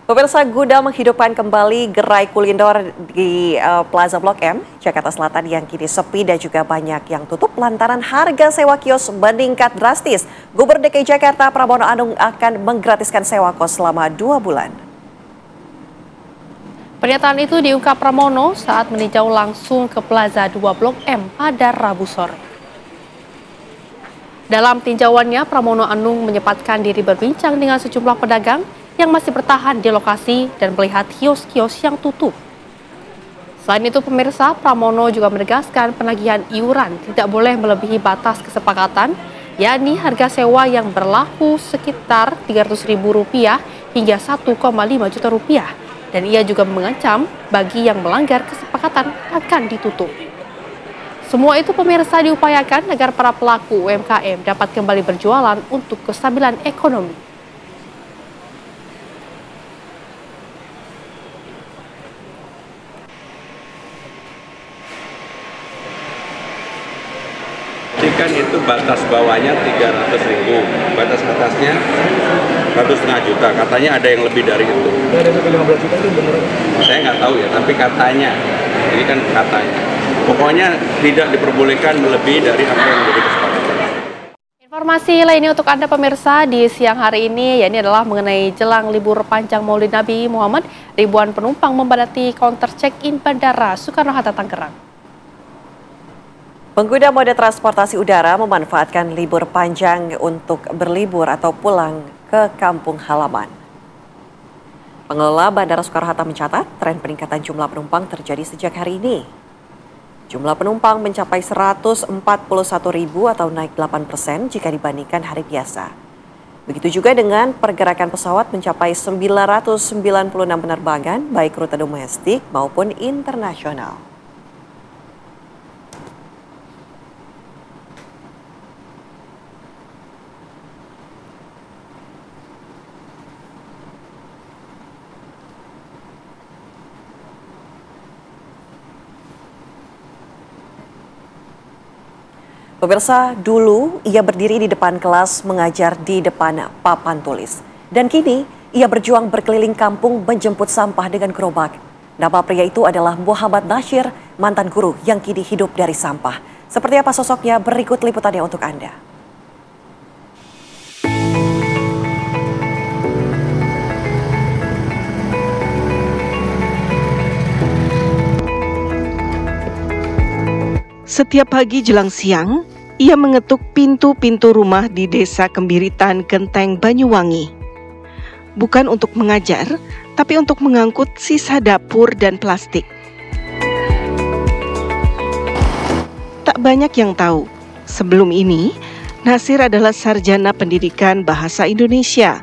Pemirsa, guna menghidupkan kembali gerai kuliner di Plaza Blok M, Jakarta Selatan yang kini sepi dan juga banyak yang tutup lantaran harga sewa kios meningkat drastis. Gubernur DKI Jakarta Pramono Anung akan menggratiskan sewa kos selama 2 bulan. Pernyataan itu diungkap Pramono saat meninjau langsung ke Plaza 2 Blok M pada Rabu sore. Dalam tinjauannya, Pramono Anung menyempatkan diri berbincang dengan sejumlah pedagang yang masih bertahan di lokasi dan melihat kios-kios yang tutup. Selain itu pemirsa, Pramono juga menegaskan penagihan iuran tidak boleh melebihi batas kesepakatan, yakni harga sewa yang berlaku sekitar Rp300.000 hingga Rp1,5 juta. Dan ia juga mengancam bagi yang melanggar kesepakatan akan ditutup. Semua itu pemirsa diupayakan agar para pelaku UMKM dapat kembali berjualan untuk kestabilan ekonomi. Kan itu batas bawahnya 300.000, batas atasnya 1,5 juta. Katanya ada yang lebih dari itu. Ada sampai 15 juta itu benar? Saya nggak tahu ya, tapi katanya, ini kan katanya. Pokoknya tidak diperbolehkan melebihi dari apa yang menjadi kesepakatan. Informasi lainnya untuk Anda pemirsa di siang hari ini, yakni adalah mengenai jelang libur panjang Maulid Nabi Muhammad, ribuan penumpang memadati counter check-in Bandara Soekarno-Hatta Tangerang. Pengguna moda transportasi udara memanfaatkan libur panjang untuk berlibur atau pulang ke kampung halaman. Pengelola Bandara Soekarno-Hatta mencatat tren peningkatan jumlah penumpang terjadi sejak hari ini. Jumlah penumpang mencapai 141.000 atau naik 8% jika dibandingkan hari biasa. Begitu juga dengan pergerakan pesawat mencapai 996 penerbangan baik rute domestik maupun internasional. Pemirsa, dulu ia berdiri di depan kelas mengajar di depan papan tulis. Dan kini ia berjuang berkeliling kampung menjemput sampah dengan gerobak. Nama pria itu adalah Muhammad Nasyir, mantan guru yang kini hidup dari sampah. Seperti apa sosoknya, berikut liputannya untuk Anda. Setiap pagi jelang siang, ia mengetuk pintu-pintu rumah di Desa Kembiritan, Genteng, Banyuwangi. Bukan untuk mengajar, tapi untuk mengangkut sisa dapur dan plastik. Tak banyak yang tahu, sebelum ini, Nasyir adalah sarjana pendidikan bahasa Indonesia.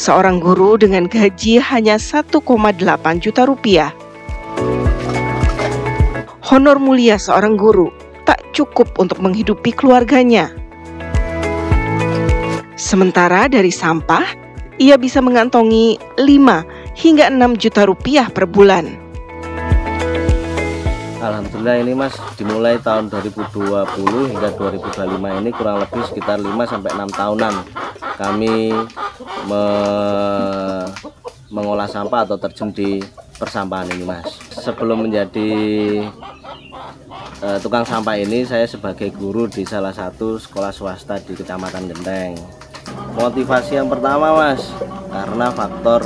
seorang guru dengan gaji hanya 1,8 juta rupiah. Honor mulia seorang guru tak cukup untuk menghidupi keluarganya. Sementara dari sampah, ia bisa mengantongi 5 hingga 6 juta rupiah per bulan. Alhamdulillah ini Mas, dimulai tahun 2020 hingga 2025 ini kurang lebih sekitar 5-6 tahunan kami mengolah sampah atau terjun di persampahan ini Mas. Sebelum menjadi tukang sampah ini, saya sebagai guru di salah satu sekolah swasta di Kecamatan Genteng. Motivasi yang pertama Mas, karena faktor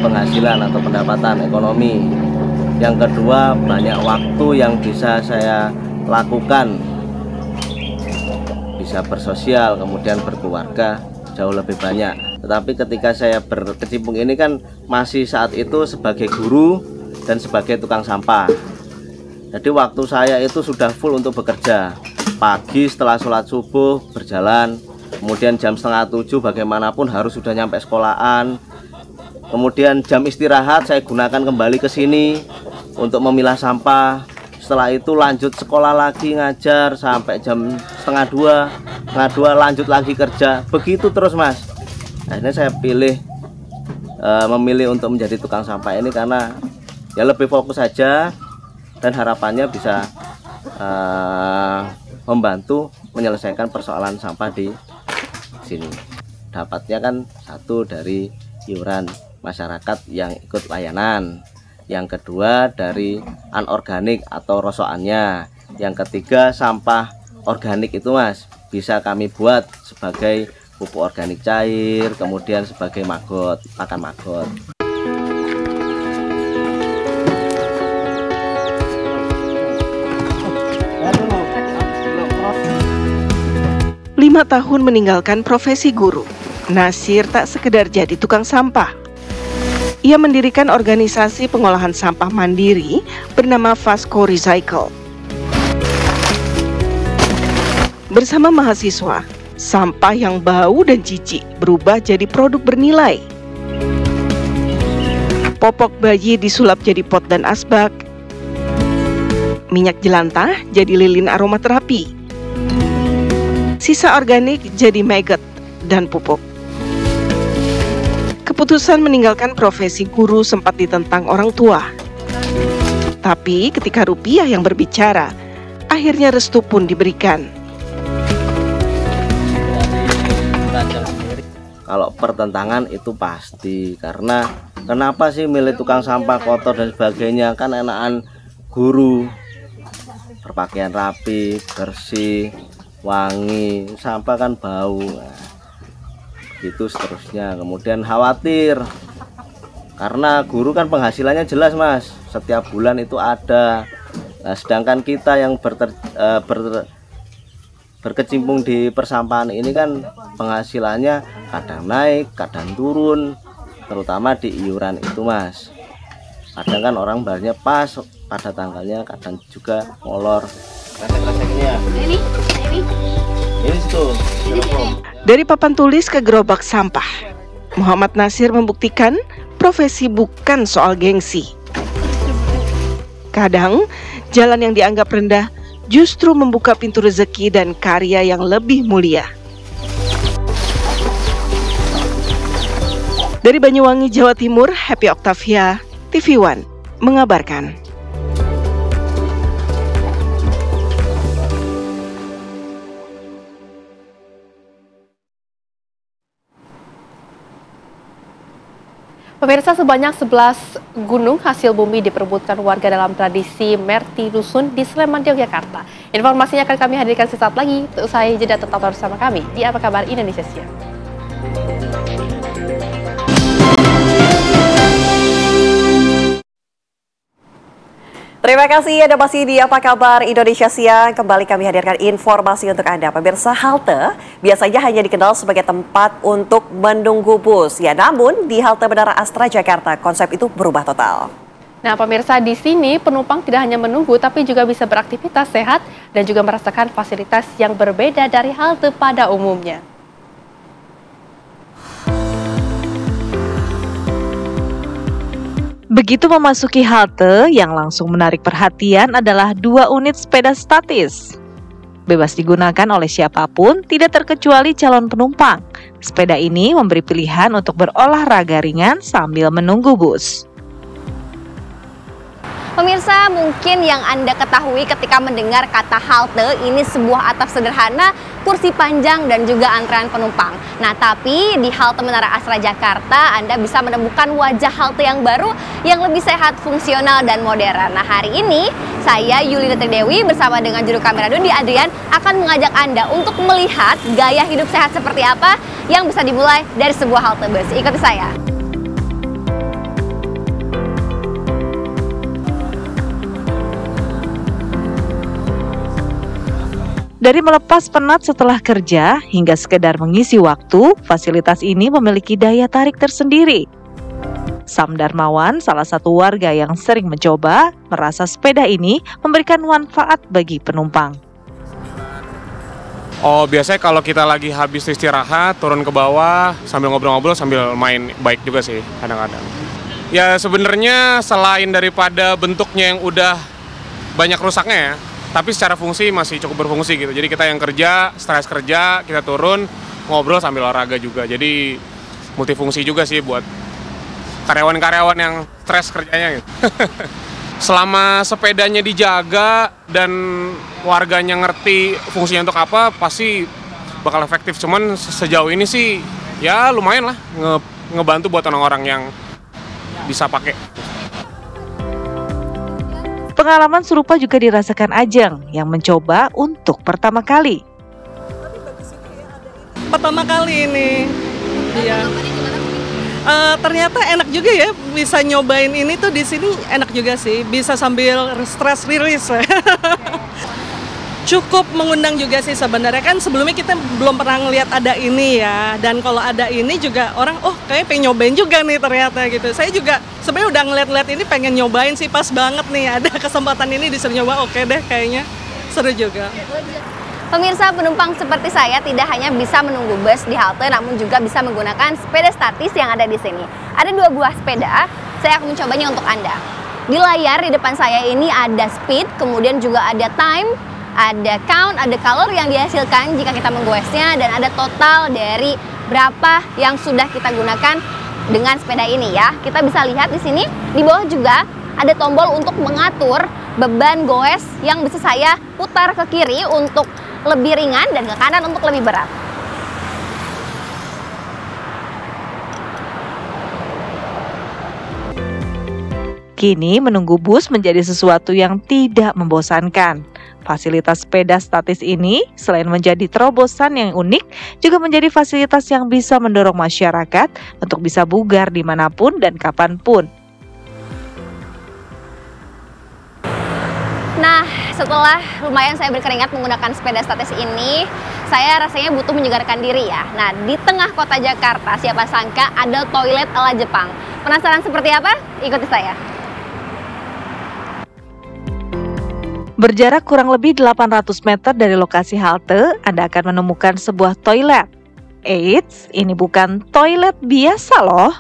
penghasilan atau pendapatan ekonomi. Yang kedua, banyak waktu yang bisa saya lakukan, bisa bersosial, kemudian berkeluarga jauh lebih banyak. Tetapi ketika saya berkecimpung ini kan masih saat itu sebagai guru dan sebagai tukang sampah. Jadi waktu saya itu sudah full untuk bekerja. Pagi setelah sholat subuh berjalan, kemudian jam 6:30 bagaimanapun harus sudah nyampe sekolahan. Kemudian jam istirahat saya gunakan kembali ke sini untuk memilah sampah. Setelah itu lanjut sekolah lagi ngajar sampai jam 1:30 lanjut lagi kerja. Begitu terus Mas. Akhirnya saya memilih untuk menjadi tukang sampah ini karena ya lebih fokus saja dan harapannya bisa membantu menyelesaikan persoalan sampah di sini. Dapatnya kan satu dari iuran masyarakat yang ikut layanan, yang kedua dari anorganik atau rosokannya, yang ketiga sampah organik itu Mas bisa kami buat sebagai pupuk organik cair, kemudian sebagai maggot, pakan maggot. 5 tahun meninggalkan profesi guru, Nasir tak sekedar jadi tukang sampah. Ia mendirikan organisasi pengolahan sampah mandiri bernama Vasco Recycle. Bersama mahasiswa, sampah yang bau dan jijik berubah jadi produk bernilai. Popok bayi disulap jadi pot dan asbak. Minyak jelantah jadi lilin aromaterapi. Sisa organik jadi maggot dan pupuk. Keputusan meninggalkan profesi guru sempat ditentang orang tua. Tapi ketika rupiah yang berbicara, akhirnya restu pun diberikan. Kalau pertentangan itu pasti, karena kenapa sih milih tukang sampah kotor dan sebagainya, kan enakan guru, berpakaian rapi, bersih, wangi, sampah kan bau. Itu seterusnya. Kemudian khawatir karena guru kan penghasilannya jelas Mas, setiap bulan itu ada. Nah, sedangkan kita yang berkecimpung di persampahan ini kan penghasilannya kadang naik, kadang turun, terutama di iuran itu Mas. Kadang kan orang bayarnya pas pada tanggalnya, kadang juga molor. Ini situ. Dari papan tulis ke gerobak sampah, Muhammad Nasir membuktikan profesi bukan soal gengsi. Kadang, jalan yang dianggap rendah justru membuka pintu rezeki dan karya yang lebih mulia. Dari Banyuwangi, Jawa Timur, Happy Octavia, TV One, mengabarkan. Pemirsa, sebanyak 11 gunung hasil bumi diperebutkan warga dalam tradisi Merti Dusun di Sleman, Yogyakarta. Informasinya akan kami hadirkan sesaat lagi. Usai jeda, tetap bersama kami di Apa Kabar Indonesia Siang. Terima kasih Anda masih di Apa Kabar Indonesia Siang. Kembali kami hadirkan informasi untuk Anda. Pemirsa, halte biasanya hanya dikenal sebagai tempat untuk menunggu bus. Ya, namun di halte Bandara Astra Jakarta, konsep itu berubah total. Nah, pemirsa, di sini penumpang tidak hanya menunggu, tapi juga bisa beraktivitas sehat dan juga merasakan fasilitas yang berbeda dari halte pada umumnya. Begitu memasuki halte, yang langsung menarik perhatian adalah 2 unit sepeda statis. Bebas digunakan oleh siapapun, tidak terkecuali calon penumpang. Sepeda ini memberi pilihan untuk berolahraga ringan sambil menunggu bus. Pemirsa, mungkin yang Anda ketahui ketika mendengar kata halte, ini sebuah atap sederhana, kursi panjang, dan juga antrean penumpang. Nah, tapi di halte Menara Asra Jakarta, Anda bisa menemukan wajah halte yang baru, yang lebih sehat, fungsional, dan modern. Nah, hari ini, saya Yulina Tridewi bersama dengan juru kamera Dodi Adrian akan mengajak Anda untuk melihat gaya hidup sehat seperti apa yang bisa dimulai dari sebuah halte bus. Ikuti saya. Dari melepas penat setelah kerja hingga sekedar mengisi waktu, fasilitas ini memiliki daya tarik tersendiri. Sam Darmawan, salah satu warga yang sering mencoba, merasa sepeda ini memberikan manfaat bagi penumpang. Oh, biasanya kalau kita lagi habis istirahat, turun ke bawah sambil ngobrol-ngobrol sambil main bike juga sih kadang-kadang. Ya sebenarnya selain daripada bentuknya yang udah banyak rusaknya ya, tapi secara fungsi masih cukup berfungsi gitu. Jadi kita yang kerja, stres kerja, kita turun, ngobrol sambil olahraga juga. Jadi multifungsi juga sih buat karyawan-karyawan yang stres kerjanya gitu. Selama sepedanya dijaga dan warganya ngerti fungsinya untuk apa, pasti bakal efektif. Cuman sejauh ini sih ya lumayan lah ngebantu buat orang-orang yang bisa pakai. Pengalaman serupa juga dirasakan Ajeng yang mencoba untuk pertama kali. Pertama kali ini, iya. Ternyata enak juga ya, bisa nyobain ini tuh di sini enak juga sih, bisa sambil stress release. Cukup mengundang juga sih sebenarnya, kan sebelumnya kita belum pernah ngeliat ada ini ya, dan kalau ada ini juga orang kayaknya pengen nyobain juga nih ternyata gitu. Saya juga sebenarnya udah ngeliat-ngeliat ini pengen nyobain sih, pas banget nih ada kesempatan ini disuruh nyoba, oke deh kayaknya seru juga. Pemirsa, penumpang seperti saya tidak hanya bisa menunggu bus di halte, namun juga bisa menggunakan sepeda statis yang ada di sini. Ada 2 buah sepeda, saya akan mencobanya untuk Anda. Di layar di depan saya ini ada speed, kemudian juga ada time, ada count, ada color yang dihasilkan jika kita menggoesnya, dan ada total dari berapa yang sudah kita gunakan dengan sepeda ini ya. Kita bisa lihat di sini, di bawah juga ada tombol untuk mengatur beban goes yang bisa saya putar ke kiri untuk lebih ringan dan ke kanan untuk lebih berat. Kini menunggu bus menjadi sesuatu yang tidak membosankan. Fasilitas sepeda statis ini selain menjadi terobosan yang unik, juga menjadi fasilitas yang bisa mendorong masyarakat untuk bisa bugar dimanapun dan kapanpun. Nah, setelah lumayan saya berkeringat menggunakan sepeda statis ini, saya rasanya butuh menyegarkan diri ya. Nah, di tengah kota Jakarta, siapa sangka ada toilet ala Jepang. Penasaran seperti apa? Ikuti saya. Berjarak kurang lebih 800 meter dari lokasi halte, Anda akan menemukan sebuah toilet. Eits, ini bukan toilet biasa loh.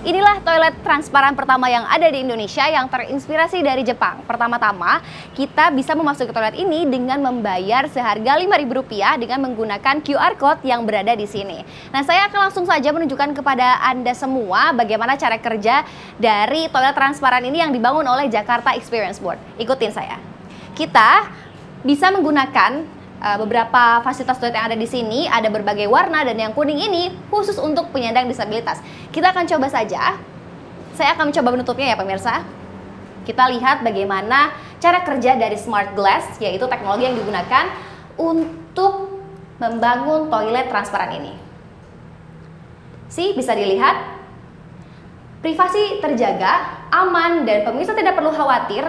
Inilah toilet transparan pertama yang ada di Indonesia yang terinspirasi dari Jepang. Pertama-tama, kita bisa memasuki toilet ini dengan membayar seharga Rp5.000 dengan menggunakan QR Code yang berada di sini. Nah, saya akan langsung saja menunjukkan kepada Anda semua bagaimana cara kerja dari toilet transparan ini yang dibangun oleh Jakarta Experience Board. Ikutin saya. Kita bisa menggunakan beberapa fasilitas toilet yang ada di sini, ada berbagai warna, dan yang kuning ini khusus untuk penyandang disabilitas. Kita akan coba saja. Saya akan mencoba menutupnya ya pemirsa. Kita lihat bagaimana cara kerja dari smart glass, yaitu teknologi yang digunakan untuk membangun toilet transparan ini. Bisa dilihat, privasi terjaga, aman, dan pemirsa tidak perlu khawatir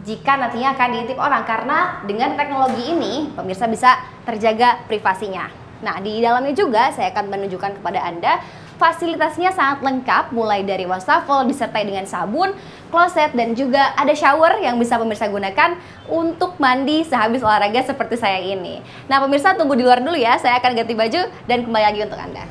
jika nantinya akan diintip orang, karena dengan teknologi ini pemirsa bisa terjaga privasinya. Nah, di dalamnya juga saya akan menunjukkan kepada Anda fasilitasnya sangat lengkap, mulai dari wastafel disertai dengan sabun, kloset, dan juga ada shower yang bisa pemirsa gunakan untuk mandi sehabis olahraga seperti saya ini. Nah, pemirsa tunggu di luar dulu ya, saya akan ganti baju dan kembali lagi untuk Anda.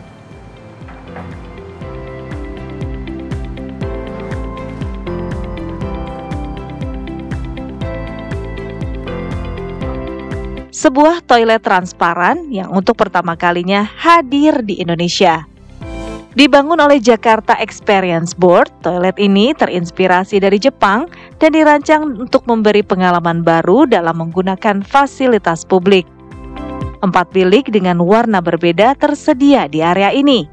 sebuah toilet transparan yang untuk pertama kalinya hadir di Indonesia. Dibangun oleh Jakarta Experience Board, toilet ini terinspirasi dari Jepang dan dirancang untuk memberi pengalaman baru dalam menggunakan fasilitas publik. 4 bilik dengan warna berbeda tersedia di area ini.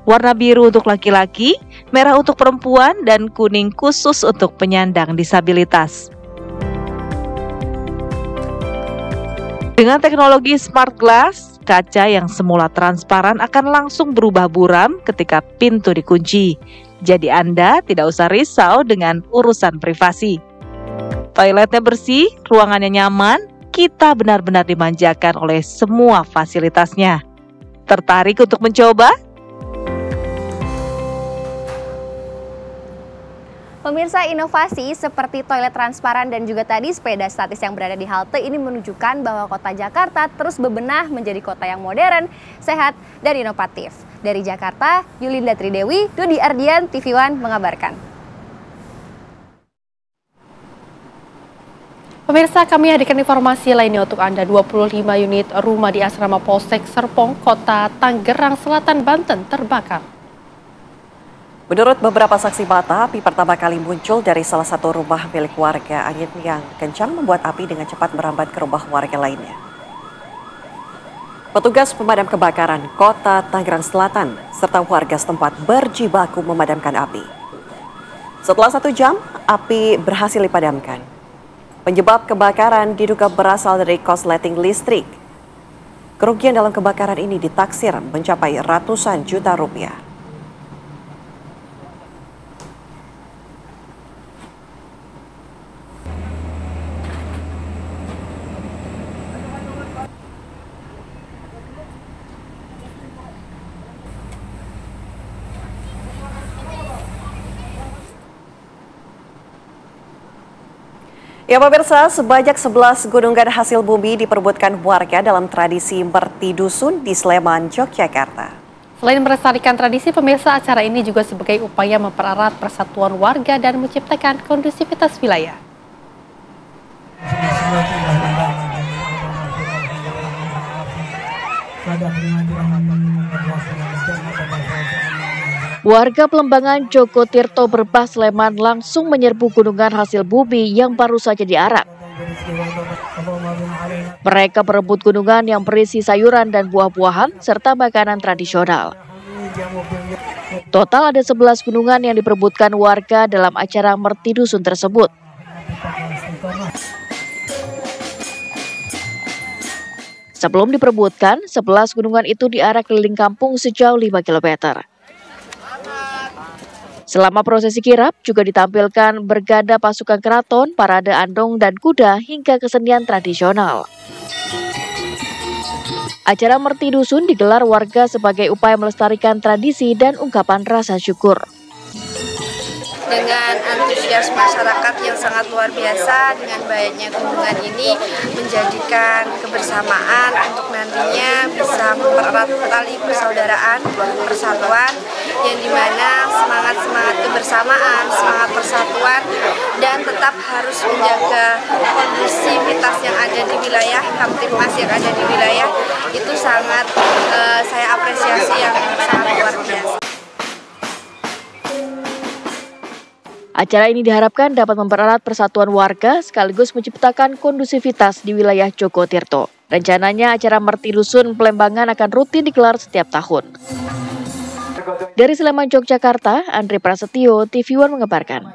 Warna biru untuk laki-laki, merah untuk perempuan, dan kuning khusus untuk penyandang disabilitas. Dengan teknologi smart glass, kaca yang semula transparan akan langsung berubah buram ketika pintu dikunci. Jadi Anda tidak usah risau dengan urusan privasi. Toiletnya bersih, ruangannya nyaman, kita benar-benar dimanjakan oleh semua fasilitasnya. Tertarik untuk mencoba? Pemirsa, inovasi seperti toilet transparan dan juga tadi sepeda statis yang berada di halte ini menunjukkan bahwa kota Jakarta terus bebenah menjadi kota yang modern, sehat, dan inovatif. Dari Jakarta, Yulinda Tridewi, Dodi Ardian, TV One mengabarkan. Pemirsa, kami hadirkan informasi lainnya untuk Anda. 25 unit rumah di asrama Polsek Serpong, Kota Tangerang Selatan, Banten terbakar. Menurut beberapa saksi mata, api pertama kali muncul dari salah satu rumah milik warga. Angin yang kencang membuat api dengan cepat merambat ke rumah warga lainnya. Petugas pemadam kebakaran Kota Tangerang Selatan serta warga setempat berjibaku memadamkan api. Setelah 1 jam, api berhasil dipadamkan. Penyebab kebakaran diduga berasal dari korsleting listrik. Kerugian dalam kebakaran ini ditaksir mencapai ratusan juta rupiah. Ya pemirsa, sebanyak 11 gunungan hasil bumi diperebutkan warga dalam tradisi Merti Dusun di Sleman, Yogyakarta. Selain melestarikan tradisi, pemirsa, acara ini juga sebagai upaya mempererat persatuan warga dan menciptakan kondusivitas wilayah. Warga Pelembangan Joko Tirto Berbah Sleman langsung menyerbu gunungan hasil bumi yang baru saja diarak. Mereka berebut gunungan yang berisi sayuran dan buah-buahan serta makanan tradisional. Total ada 11 gunungan yang diperebutkan warga dalam acara Merti Dusun tersebut. Sebelum diperebutkan, 11 gunungan itu diarak keliling kampung sejauh 5 km. Selama prosesi kirap juga ditampilkan bergada pasukan keraton, parade andong dan kuda hingga kesenian tradisional. Acara Merti Dusun digelar warga sebagai upaya melestarikan tradisi dan ungkapan rasa syukur. Dengan antusias masyarakat yang sangat luar biasa, dengan banyaknya kunjungan ini menjadikan kebersamaan untuk nantinya bisa mempererat tali persaudaraan, persatuan, yang dimana semangat kebersamaan, semangat persatuan, dan tetap harus menjaga kondusivitas yang ada di wilayah, kamtipmas yang ada di wilayah, itu sangat saya apresiasi yang sangat luar biasa. Acara ini diharapkan dapat mempererat persatuan warga sekaligus menciptakan kondusivitas di wilayah Joko Tirto. Rencananya acara Merti Dusun Pelembangan akan rutin digelar setiap tahun. Dari Sleman, Yogyakarta, Andri Prasetyo, TV One mengabarkan.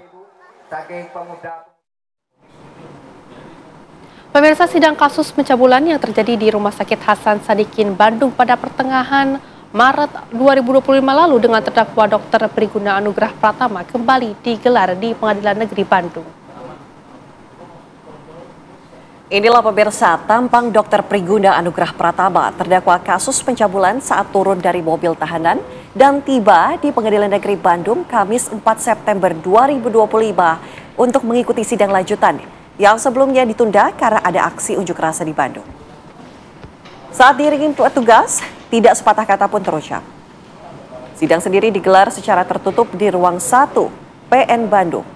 Pemirsa, sidang kasus pencabulan yang terjadi di Rumah Sakit Hasan Sadikin, Bandung pada pertengahan Maret 2025 lalu dengan terdakwa Dr. Priguna Anugrah Pratama kembali digelar di Pengadilan Negeri Bandung. Inilah pemirsa tampang Dr. Priguna Anugrah Pratama, terdakwa kasus pencabulan saat turun dari mobil tahanan dan tiba di Pengadilan Negeri Bandung Kamis 4 September 2025 untuk mengikuti sidang lanjutan yang sebelumnya ditunda karena ada aksi unjuk rasa di Bandung. Saat diiringi petugas, tidak sepatah kata pun terucap. Sidang sendiri digelar secara tertutup di ruang 1 PN Bandung.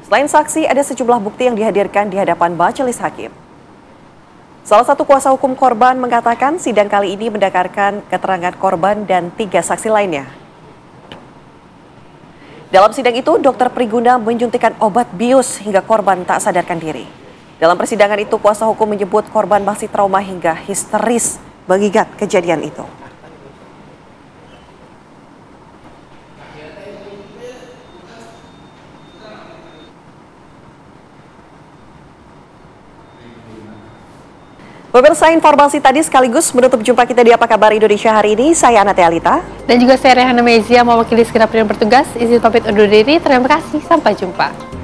Selain saksi, ada sejumlah bukti yang dihadirkan di hadapan majelis hakim. Salah satu kuasa hukum korban mengatakan sidang kali ini mendengarkan keterangan korban dan 3 saksi lainnya. Dalam sidang itu, Dokter Priguna menyuntikkan obat bius hingga korban tak sadarkan diri. Dalam persidangan itu, kuasa hukum menyebut korban masih trauma hingga histeris mengingat kejadian itu. Pemirsa, informasi tadi sekaligus menutup jumpa kita di Apa Kabar Indonesia hari ini. Saya Anate Alita. Dan juga saya Rehana Mezia, mewakili segenap yang bertugas. Izin pamit undur diri. Terima kasih. Sampai jumpa.